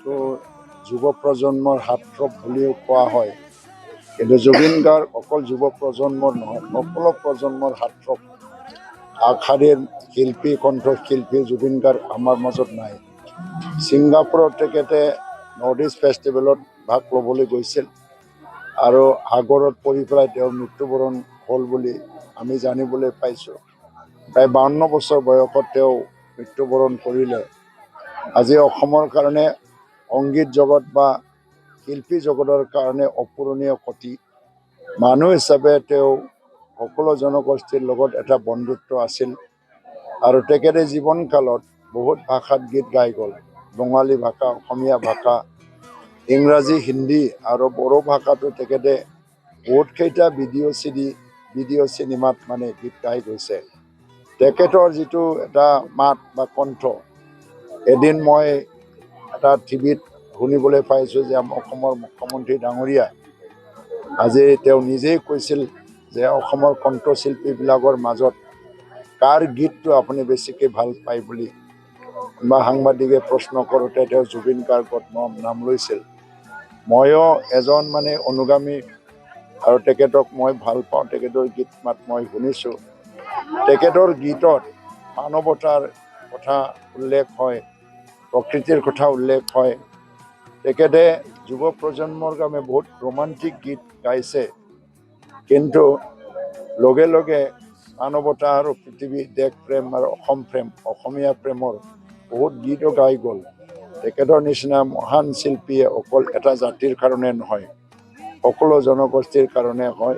হয়তো যুৱ প্ৰজন্মৰ হাতৰপ বুলিও কোৱা হয়, কিন্তু জুবিন গাৰ্গ অকল যুৱ প্ৰজন্মৰ নহয়, সকলো প্ৰজন্মৰ হাতৰপ আগশাৰীৰ শিল্পী, কণ্ঠশিল্পী জুবিন গাৰ্গ আমাৰ মাজত নাই। ছিংগাপুৰত তেখেতে নৰ্থ ইষ্ট ফেষ্টিভেলত ভাগ ল'বলৈ গৈছিল আৰু সাগৰত পৰি পেলাই তেওঁৰ মৃত্যুবৰণ হ'ল বুলি আমি জানিবলৈ পাইছোঁ। প্ৰায় 52 বছৰ বয়সত তেওঁ মৃত্যুবৰণ কৰিলে। আজি অসমৰ কাৰণে সংগীত জগত বা শিল্পী জগতৰ কাৰণে অপূৰণীয় ক্ষতি। মানুহ হিচাপে তেওঁ সকলো জনগোষ্ঠীৰ লগত এটা বন্ধুত্ব আছিল আৰু তেখেতে জীৱনকালত বহুত ভাষাত গীত গাই গ'ল। বঙালী ভাষা, অসমীয়া ভাষা, ইংৰাজী, হিন্দী আৰু বড়ো ভাষাটো তেখেতে বহুতকেইটা ভিডিঅ' চিনেমাত মানে গীত গাই গৈছে। তেখেতৰ যিটো এটা মাত বা কণ্ঠ, এদিন মই এটা টিভিত শুনিবলৈ পাইছোঁ যে অসমৰ মুখ্যমন্ত্ৰী ডাঙৰীয়া আজি তেওঁ নিজেই কৈছিল যে অসমৰ কণ্ঠশিল্পীবিলাকৰ মাজত কাৰ গীতটো আপুনি বেছিকৈ ভাল পায় বুলি বা সাংবাদিকে প্ৰশ্ন কৰোঁতে তেওঁ জুবিন গাৰ্গত নাম লৈছিল। ময়ো এজন মানে অনুগামী আৰু তেখেতক মই ভাল পাওঁ। তেখেতৰ গীত মাত মই শুনিছোঁ। তেখেতৰ গীতত মানৱতাৰ কথা উল্লেখ হয়, প্ৰকৃতিৰ কথা উল্লেখ হয়। তেখেতে যুৱ প্ৰজন্মৰ কাৰণে বহুত ৰোমান্টিক গীত গাইছে, কিন্তু লগে লগে মানৱতা আৰু পৃথিৱী, দেশ প্ৰেম আৰু অসম প্ৰেম, অসমীয়া প্ৰেমৰ বহুত গীতো গাই গ'ল। তেখেতৰ নিচিনা মহান শিল্পীয়ে অকল এটা জাতিৰ কাৰণে নহয়, সকলো জনগোষ্ঠীৰ কাৰণে হয়।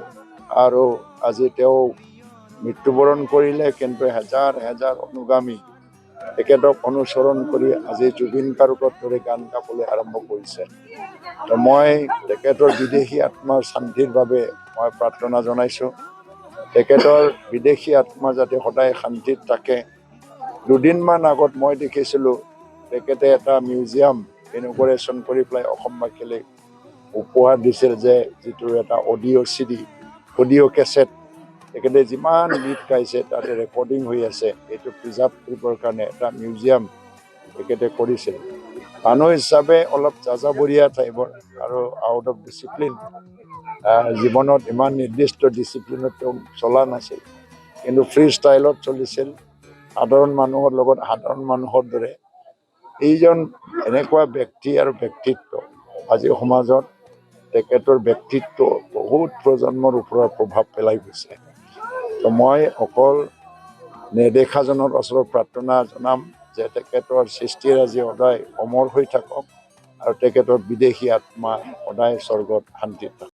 আৰু আজি তেওঁ মৃত্যুবৰণ কৰিলে, কিন্তু হেজাৰ হেজাৰ অনুগামী তেখেতক অনুসৰণ কৰি আজি জুবিন গাৰ্গৰ দৰে গান গাবলৈ আৰম্ভ কৰিছে। তো মই তেখেতৰ বিদেশী আত্মাৰ শান্তিৰ বাবে মই প্ৰাৰ্থনা জনাইছোঁ। তেখেতৰ বিদেশী আত্মা যাতে সদায় শান্তিত থাকে। দুদিনমান আগত মই দেখিছিলোঁ তেখেতে এটা মিউজিয়াম ইনগৰেশ্যন কৰি পেলাই অসমবাসীলৈ উপহাৰ দিছিল, যে যিটো এটা অডিঅ' কেছেট তেখেতে যিমান গীত গাইছে তাতে ৰেকৰ্ডিং হৈ আছে। এইটো প্ৰিজাৰ্ভ কৰিবৰ কাৰণে এটা মিউজিয়াম তেখেতে কৰিছিল। মানুহ হিচাপে অলপ যাযাবৰীয়া টাইপৰ আৰু আউট অফ ডিচিপ্লিন। জীৱনত ইমান নিৰ্দিষ্ট ডিচিপ্লিনত তেওঁ চলা নাছিল, কিন্তু ফ্ৰী ষ্টাইলত চলিছিল, সাধাৰণ মানুহৰ লগত সাধাৰণ মানুহৰ দৰে। এইজন এনেকুৱা ব্যক্তি আৰু ব্যক্তিত্ব আজি সমাজত তেখেতৰ ব্যক্তিত্ব বহুত প্ৰজন্মৰ ওপৰত প্ৰভাৱ পেলাই গৈছে। তো মই অকল নেদেখাজনৰ ওচৰত প্ৰাৰ্থনা জনাম যে তেখেতৰ সৃষ্টিৰাজি সদায় অমৰ হৈ থাকক আৰু তেখেতৰ বিদেশী আত্মা সদায় স্বৰ্গত শান্তিত থাকক।